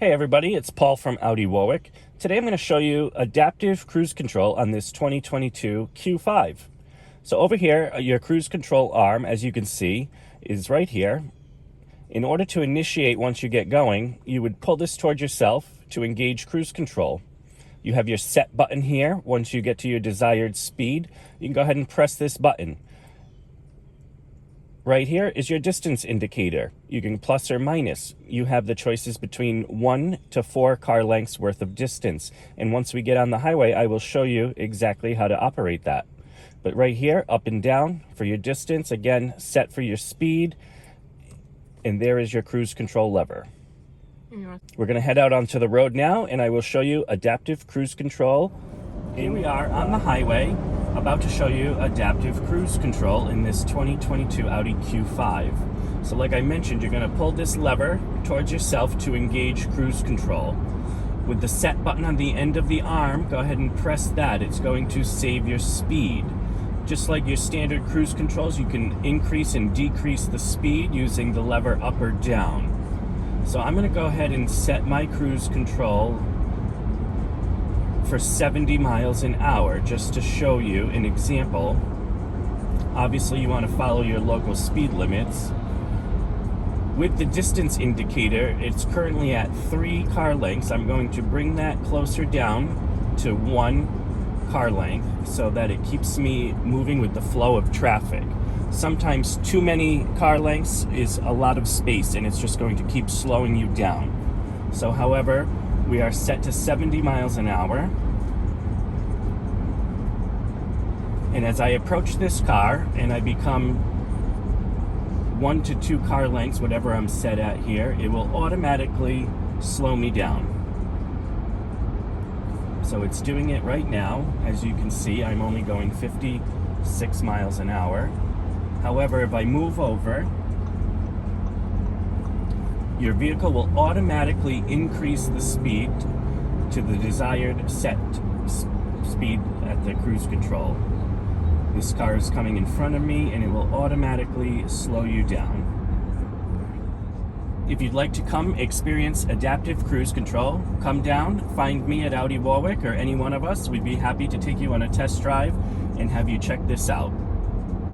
Hey everybody, it's Paul from Audi Warwick. Today I'm going to show you adaptive cruise control on this 2022 Q5. So over here, your cruise control arm, as you can see, is right here. In order to initiate once you get going, you would pull this towards yourself to engage cruise control. You have your set button here. Once you get to your desired speed, you can go ahead and press this button. Right here is your distance indicator. You can plus or minus. You have the choices between 1 to 4 car lengths worth of distance. And once we get on the highway, I will show you exactly how to operate that. But right here, up and down for your distance, again, set for your speed. And there is your cruise control lever. We're going to head out onto the road now, and I will show you adaptive cruise control. Here we are on the highway, about to show you adaptive cruise control in this 2022 Audi Q5. So like I mentioned, you're going to pull this lever towards yourself to engage cruise control. With the set button on the end of the arm, go ahead and press that. It's going to save your speed. Just like your standard cruise controls, you can increase and decrease the speed using the lever up or down. So I'm going to go ahead and set my cruise control for 70 miles an hour, just to show you an example. Obviously you want to follow your local speed limits. With the distance indicator, it's currently at 3 car lengths. I'm going to bring that closer down to 1 car length so that it keeps me moving with the flow of traffic. Sometimes too many car lengths is a lot of space and it's just going to keep slowing you down. So however, we are set to 70 miles an hour. And as I approach this car and I become 1 to 2 car lengths, whatever I'm set at here, it will automatically slow me down. So it's doing it right now. As you can see, I'm only going 56 miles an hour. However, if I move over, your vehicle will automatically increase the speed to the desired set speed at the cruise control. This car is coming in front of me and it will automatically slow you down. If you'd like to come experience adaptive cruise control, come down, find me at Audi Warwick or any one of us. We'd be happy to take you on a test drive and have you check this out.